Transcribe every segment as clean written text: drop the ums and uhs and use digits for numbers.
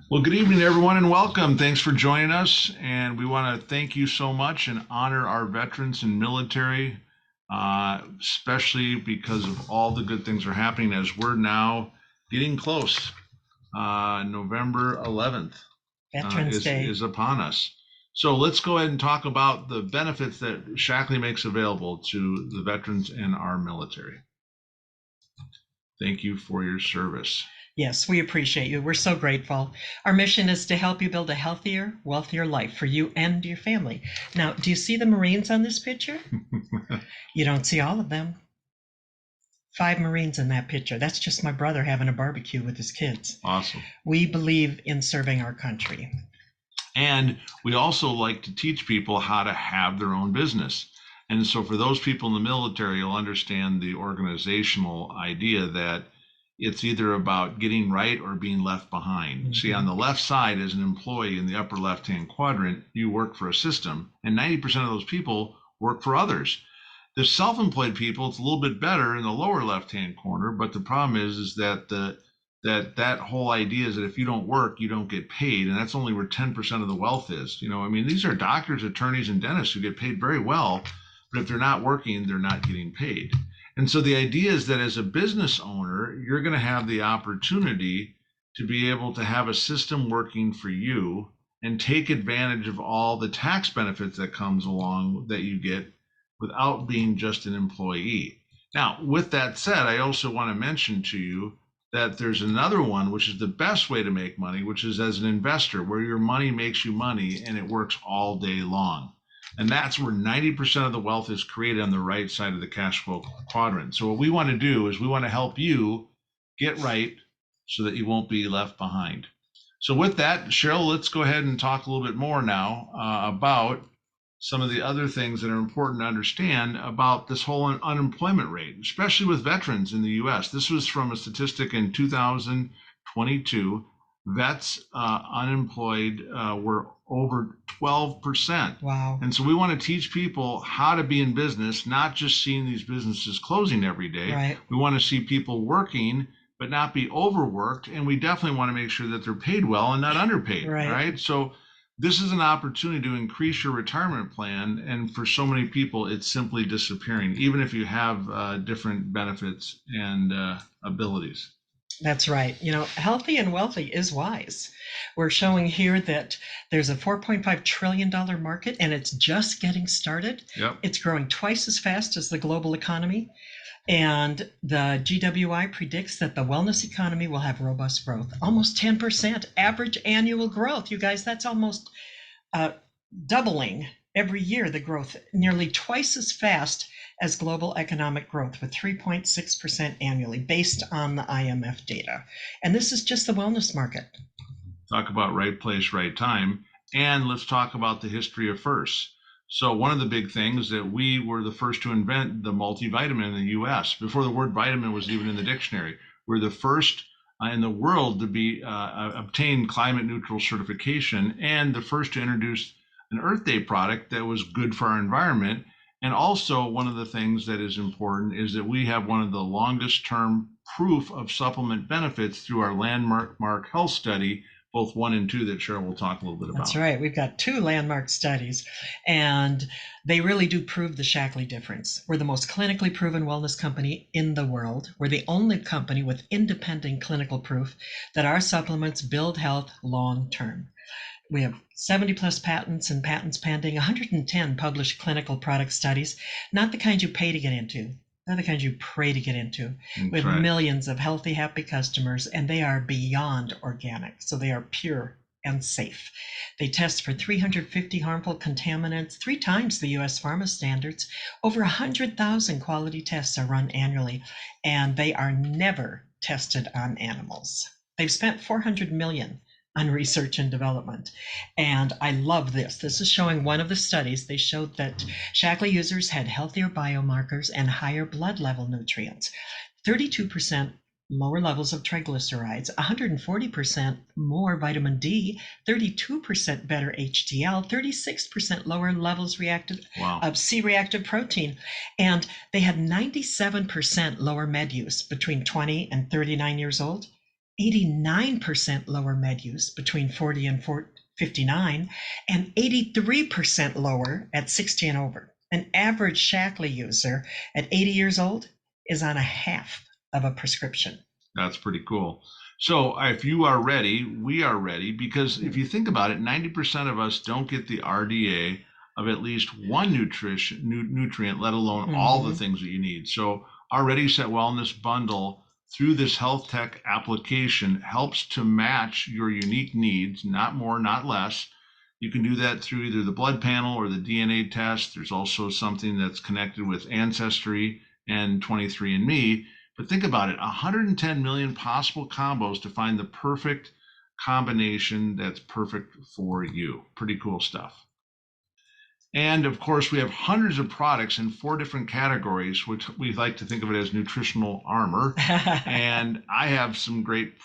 Well, good evening, everyone, and welcome. Thanks for joining us. And we want to thank you so much and honor our veterans and military, especially because of all the good things are happening as we're now getting close. November 11th Veterans Day. is upon us. So let's go ahead and talk about the benefits that Shackley makes available to the veterans and our military. Thank you for your service. Yes, we appreciate you. We're so grateful. Our mission is to help you build a healthier, wealthier life for you and your family. Now, do you see the Marines on this picture? You don't see all of them. 5 Marines in that picture. That's just my brother having a barbecue with his kids. Awesome. We believe in serving our country. And we also like to teach people how to have their own business. And so for those people in the military, you'll understand the organizational idea that it's either about getting right or being left behind. Mm-hmm. See, on the left side, as an employee in the upper left-hand quadrant, you work for a system, and 90% of those people work for others. The self-employed people, it's a little bit better in the lower left-hand corner, but the problem is that that whole idea is that if you don't work, you don't get paid, and that's only where 10% of the wealth is. I mean, these are doctors, attorneys, and dentists who get paid very well, but if they're not working, they're not getting paid. And so the idea is that as a business owner, you're going to have the opportunity to be able to have a system working for you and take advantage of all the tax benefits that comes along that you get without being just an employee. Now, with that said, I also want to mention to you that there's another one, which is the best way to make money, which is as an investor, where your money makes you money and it works all day long. And that's where 90% of the wealth is created on the right side of the cash flow quadrant. So what we want to do is we want to help you get right so that you won't be left behind. So with that, Cheryl, let's go ahead and talk a little bit more now about some of the other things that are important to understand about this whole unemployment rate, especially with veterans in the U.S. This was from a statistic in 2022. Vets unemployed were over 12%. Wow. And so we want to teach people how to be in business, not just seeing these businesses closing every day. Right. We want to see people working, but not be overworked. And we definitely want to make sure that they're paid well and not underpaid. Right? So this is an opportunity to increase your retirement plan. And for so many people, it's simply disappearing, even if you have different benefits and abilities. That's right. Healthy and wealthy is wise. We're showing here that there's a $4.5 trillion market and it's just getting started. Yep. It's growing twice as fast as the global economy. And the GWI predicts that the wellness economy will have robust growth, almost 10% average annual growth. You guys, that's almost doubling every year, the growth, nearly twice as fast as global economic growth, with 3.6% annually based on the IMF data. And this is just the wellness market. Talk about right place, right time. And let's talk about the history of firsts. So one of the big things that we were the first to invent the multivitamin in the US before the word vitamin was even in the dictionary. We're the first in the world to be obtain climate neutral certification and the first to introduce an Earth Day product that was good for our environment. And also one of the things that is important is that we have one of the longest term proof of supplement benefits through our landmark health study, both 1 and 2, that Cheryl will talk a little bit about. That's right. We've got 2 landmark studies, and they really do prove the Shackley difference. We're the most clinically proven wellness company in the world. We're the only company with independent clinical proof that our supplements build health long term. We have 70 plus patents and patents pending, 110 published clinical product studies, not the kind you pay to get into. They're the kinds you pray to get into. We have millions of healthy, happy customers, and they are beyond organic. So they are pure and safe. They test for 350 harmful contaminants, 3 times the US pharma standards. Over 100,000 quality tests are run annually, and they are never tested on animals. They've spent $400 million on research and development. And I love this. This is showing one of the studies. They showed that Shackley users had healthier biomarkers and higher blood level nutrients. 32% lower levels of triglycerides, 140% more vitamin D, 32% better HDL, 36% lower levels of C-reactive protein. And they had 97% lower med use between 20 and 39 years old. 89% lower med use between 40 and 59, and 83% lower at 60 and over. An average Shaklee user at 80 years old is on a half of a prescription. That's pretty cool. So if you are ready, we are ready, because if you think about it, 90% of us don't get the RDA of at least one nutrient, let alone all the things that you need. So our Ready Set Wellness bundle through this health tech application helps to match your unique needs, not more, not less. You can do that through either the blood panel or the DNA test. There's also something that's connected with Ancestry and 23andMe. But think about it, 110 million possible combos to find the perfect combination that's perfect for you. Pretty cool stuff. And of course, we have hundreds of products in 4 different categories, which we like to think of it as nutritional armor. And I have some great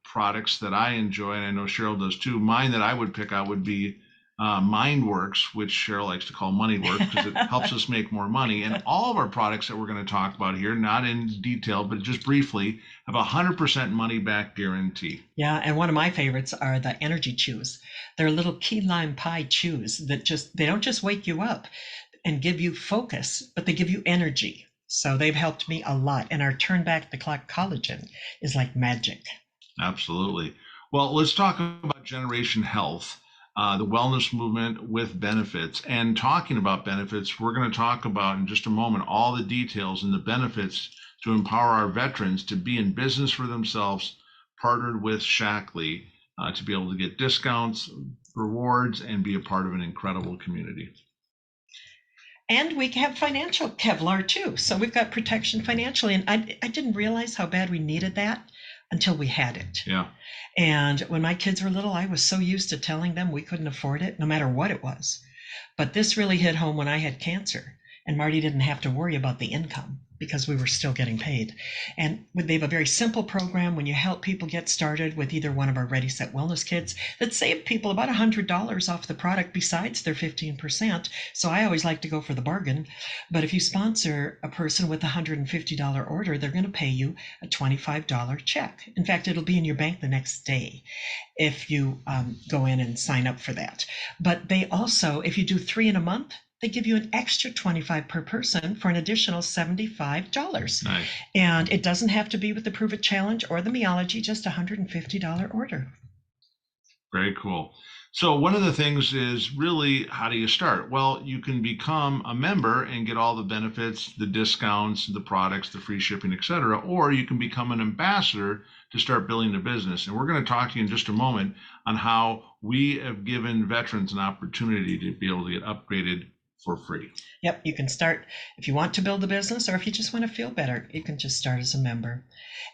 products that I enjoy, and I know Cheryl does too. Mine that I would pick out would be MindWorks, which Cheryl likes to call Money Work, because it helps us make more money. And all of our products that we're going to talk about here, not in detail, but just briefly, have a 100% money back guarantee. Yeah, and one of my favorites are the energy chews. They're little key lime pie chews that they don't just wake you up and give you focus, but they give you energy. So they've helped me a lot. And our turn back the clock collagen is like magic. Absolutely. Well, let's talk about Generation Health. The wellness movement with benefits. And talking about benefits, we're going to talk about in just a moment all the details and the benefits to empower our veterans to be in business for themselves, partnered with Shaklee to be able to get discounts, rewards, and be a part of an incredible community. And we have financial Kevlar too. So we've got protection financially. And I didn't realize how bad we needed that until we had it. Yeah. And when my kids were little, I was so used to telling them we couldn't afford it, no matter what it was. But this really hit home when I had cancer, and Marty didn't have to worry about the income because we were still getting paid. And they have a very simple program when you help people get started with either one of our Ready Set Wellness kits that save people about $100 off the product besides their 15%. So I always like to go for the bargain. But if you sponsor a person with a $150 order, they're going to pay you a $25 check. In fact, it'll be in your bank the next day if you go in and sign up for that. But they also, if you do 3 in a month, they give you an extra $25 per person for an additional $75. Nice. And it doesn't have to be with the Prove It Challenge or the Meology, just a $150 order. Very cool. So one of the things is really, how do you start? Well, you can become a member and get all the benefits, the discounts, the products, the free shipping, etc. Or you can become an ambassador to start building a business. And we're going to talk to you in just a moment on how we have given veterans an opportunity to be able to get upgraded for free. Yep, you can start if you want to build a business, or if you just want to feel better, you can just start as a member.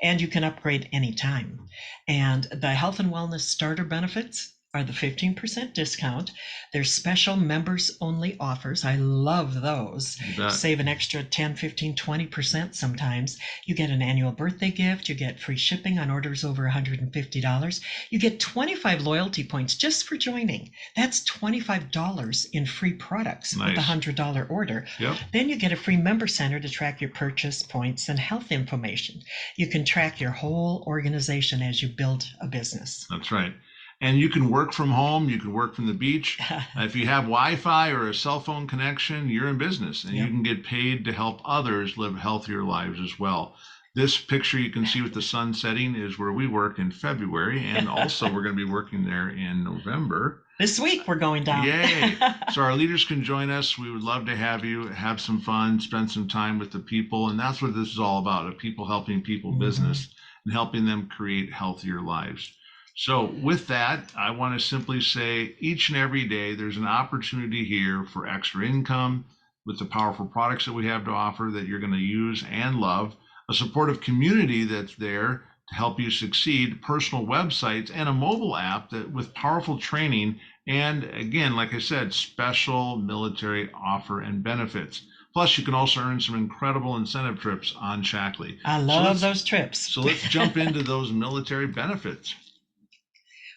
And you can upgrade anytime. And the health and wellness starter benefits are the 15% discount. There's special members only offers. I love those. Save an extra 10, 15, 20% sometimes. You get an annual birthday gift. You get free shipping on orders over $150. You get 25 loyalty points just for joining. That's $25 in free products. Nice. With a $100 order. Yep. Then you get a free member center to track your purchase points and health information. You can track your whole organization as you build a business. That's right. And you can work from home, you can work from the beach. If you have Wi-Fi or a cell phone connection, you're in business, and you can get paid to help others live healthier lives as well. This picture you can see with the sun setting is where we work in February, and also we're going to be working there in November. This week we're going down. Yay. So our leaders can join us. We would love to have you, have some fun, spend some time with the people, and that's what this is all about, a people helping people business and helping them create healthier lives. So with that, I want to simply say each and every day, there's an opportunity here for extra income with the powerful products that we have to offer that you're going to use and love, a supportive community that's there to help you succeed, personal websites, and a mobile app that with powerful training. And again, like I said, special military offer and benefits. Plus, you can also earn some incredible incentive trips on Shaklee. I love those trips. So let's jump into those military benefits.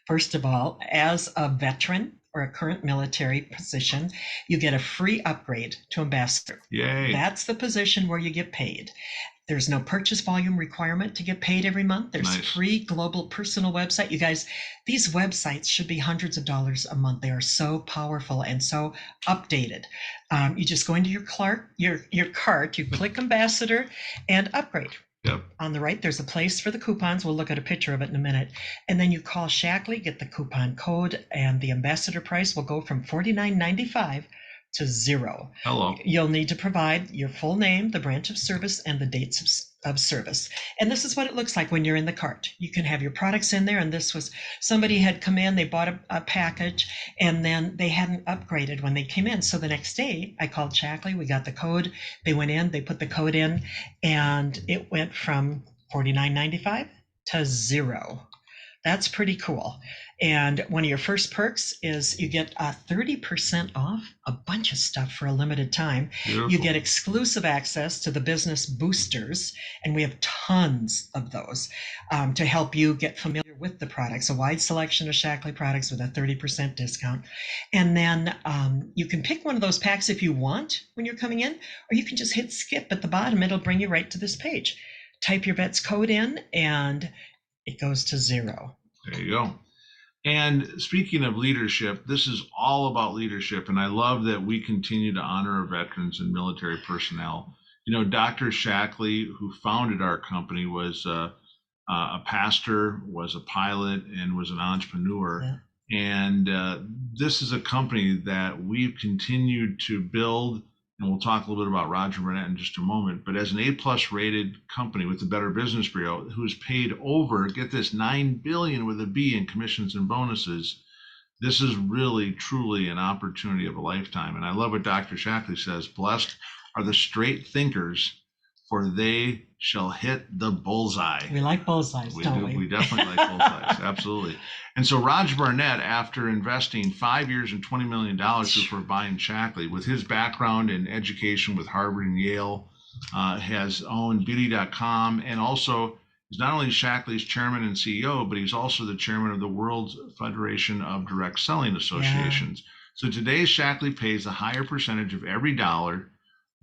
First of all, as a veteran or a current military position, you get a free upgrade to ambassador. Yay. That's the position where you get paid. There's no purchase volume requirement to get paid every month. There's Nice. free global personal website. You guys, these websites should be hundreds of dollars a month. They are so powerful and so updated. You just go into your cart, you click ambassador and upgrade. Yep. On the right, there's a place for the coupons. We'll look at a picture of it in a minute. And then you call Shaklee, get the coupon code, and the ambassador price will go from $49.95 to $0. Hello. You'll need to provide your full name, the branch of service, and the dates of service. And this is what it looks like when you're in the cart. You can have your products in there. And this was somebody had come in, they bought a package, and then they hadn't upgraded when they came in. So the next day I called Shaklee, we got the code, they went in, they put the code in, and it went from $49.95 to $0. That's pretty cool. And one of your first perks is you get 30% off a bunch of stuff for a limited time. Beautiful. You get exclusive access to the business boosters, and we have tons of those to help you get familiar with the products. A wide selection of Shaklee products with a 30% discount. And then you can pick one of those packs if you want when you're coming in, or you can just hit skip at the bottom. It'll bring you right to this page. Type your vet's code in, and it goes to $0. There you go. And speaking of leadership, this is all about leadership. And I love that we continue to honor our veterans and military personnel. You know, Dr. Shaklee, who founded our company, was a pastor, was a pilot, and was an entrepreneur. Yeah. And this is a company that we've continued to build. And we'll talk a little bit about Roger Burnett in just a moment, but as an A+ rated company with the Better Business Bureau, who's paid over, get this, $9 billion with a B in commissions and bonuses, this is really, truly an opportunity of a lifetime. And I love what Dr. Shaklee says, blessed are the straight thinkers, for they shall hit the bullseye. We like bullseyes, don't we? We definitely like bullseyes, absolutely. And so Roger Burnett, after investing 5 years and $20 million before buying Shaklee, with his background in education with Harvard and Yale, has owned Beauty.com, and also is not only Shaklee's chairman and CEO, but he's also the chairman of the World Federation of Direct Selling Associations. Yeah. So today, Shaklee pays a higher percentage of every dollar,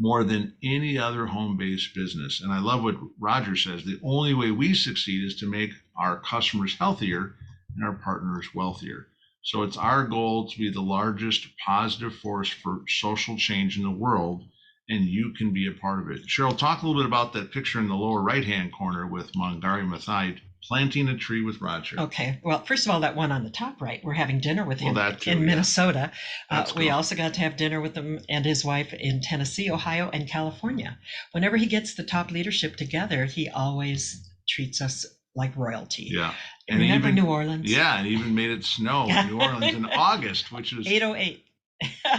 more than any other home-based business. And I love what Roger says, the only way we succeed is to make our customers healthier and our partners wealthier. So it's our goal to be the largest positive force for social change in the world, and you can be a part of it. Cheryl, talk a little bit about that picture in the lower right-hand corner with Wangari Maathai planting a tree with Roger. Okay. Well, first of all, that one on the top right, we're having dinner with him in Minnesota. Cool. We also got to have dinner with him and his wife in Tennessee, Ohio, and California. Whenever he gets the top leadership together, he always treats us like royalty. Yeah. And remember even New Orleans? Yeah, and even made it snow in New Orleans in August, which was 808.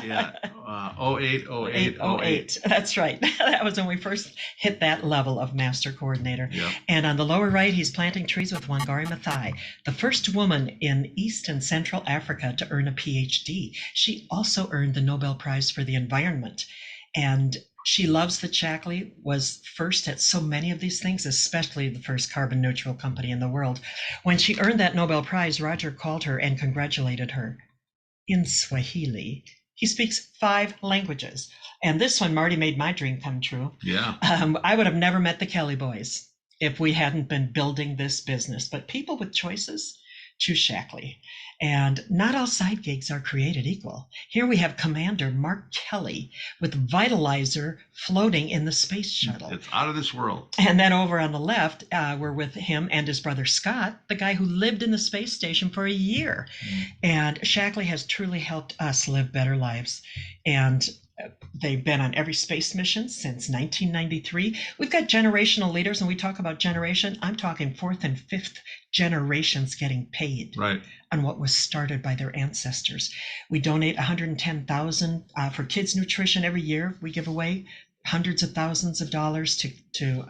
Yeah, 08. That's right. That was when we first hit that level of master coordinator. Yep. And on the lower right, he's planting trees with Wangari Maathai, the first woman in East and Central Africa to earn a PhD. She also earned the Nobel Prize for the Environment. And she loves that Shaklee was first at so many of these things, especially the first carbon neutral company in the world. When she earned that Nobel Prize, Roger called her and congratulated her in Swahili. He speaks 5 languages. And this one, Marty, made my dream come true. Yeah. I would have never met the Kelly boys if we hadn't been building this business. But people with choices choose Shaklee. And not all side gigs are created equal. Here we have Commander Mark Kelly with Vitalizer floating in the space shuttle. It's out of this world. And then over on the left, we're with him and his brother Scott, the guy who lived in the space station for a year. And Shaklee has truly helped us live better lives. And they've been on every space mission since 1993. We've got generational leaders, and we talk about generation. I'm talking 4th and 5th generations getting paid on what was started by their ancestors. We donate $110,000 for kids' nutrition every year. We give away hundreds of thousands of dollars to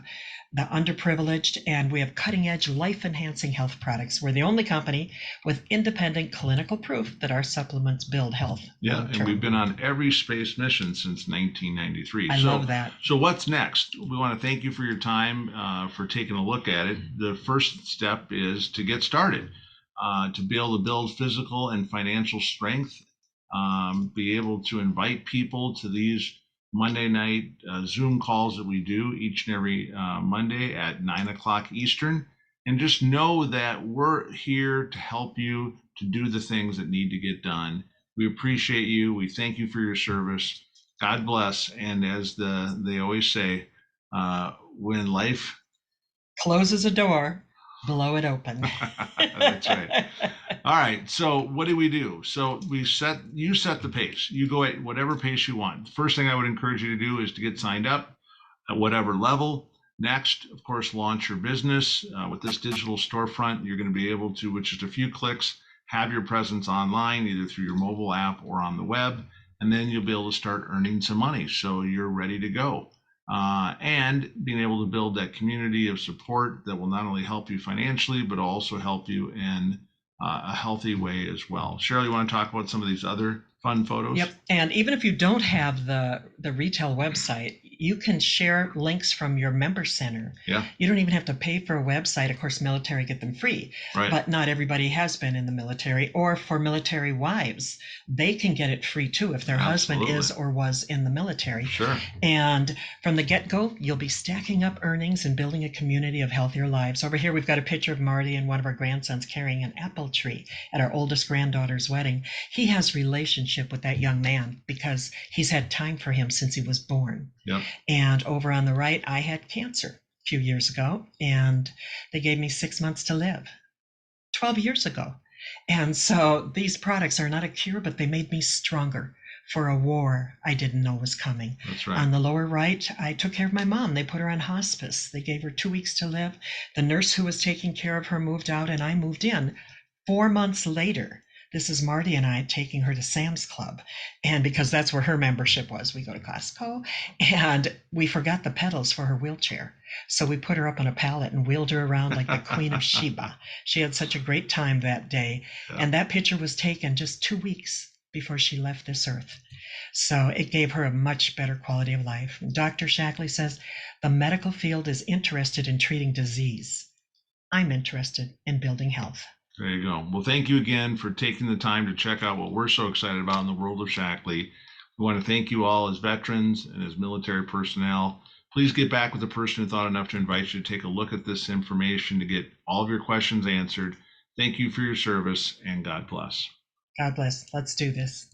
the underprivileged, and we have cutting-edge life-enhancing health products. We're the only company with independent clinical proof that our supplements build health. Yeah, and we've been on every space mission since 1993. I love that. So what's next? We want to thank you for your time, for taking a look at it. The first step is to get started, to be able to build physical and financial strength, be able to invite people to these Monday night Zoom calls that we do each and every Monday at 9 o'clock Eastern. And just know that we're here to help you to do the things that need to get done. We appreciate you. We thank you for your service. God bless. And as they always say, when life Closes a door, blow it open. That's right. All right. So what do? So you set the pace. You go at whatever pace you want. The first thing I would encourage you to do is to get signed up at whatever level. Next, of course, launch your business with this digital storefront. You're going to be able to, with just a few clicks, have your presence online, either through your mobile app or on the web, and then you'll be able to start earning some money. So you're ready to go. And being able to build that community of support that will not only help you financially, but also help you in a healthy way as well. Cheryl, you want to talk about some of these other fun photos? Yep. And even if you don't have the retail website, you can share links from your member center. Yeah. You don't even have to pay for a website. Of course, military get them free, Right. But not everybody has been in the military. Or for military wives, they can get it free too if their husband is or was in the military. Sure. And from the get-go, you'll be stacking up earnings and building a community of healthier lives. Over here, we've got a picture of Marty and one of our grandsons carrying an apple tree at our oldest granddaughter's wedding. He has relationship with that young man because he's had time for him since he was born. Yep. And over on the right, I had cancer a few years ago, and they gave me 6 months to live 12 years ago. And so these products are not a cure, but they made me stronger for a war I didn't know was coming. That's right. On the lower right, I took care of my mom. They put her on hospice. They gave her 2 weeks to live. The nurse who was taking care of her moved out, and I moved in. 4 months later, this is Marty and I taking her to Sam's Club. And because that's where her membership was, we go to Costco, and we forgot the pedals for her wheelchair. So we put her up on a pallet and wheeled her around like the Queen of Sheba. She had such a great time that day. Yeah. And that picture was taken just 2 weeks before she left this earth. So it gave her a much better quality of life. Dr. Shackley says the medical field is interested in treating disease. I'm interested in building health. There you go. Well, thank you again for taking the time to check out what we're so excited about in the world of Shackley. We want to thank you all as veterans and as military personnel. Please get back with the person who thought enough to invite you to take a look at this information to get all of your questions answered. Thank you for your service, and God bless. God bless. Let's do this.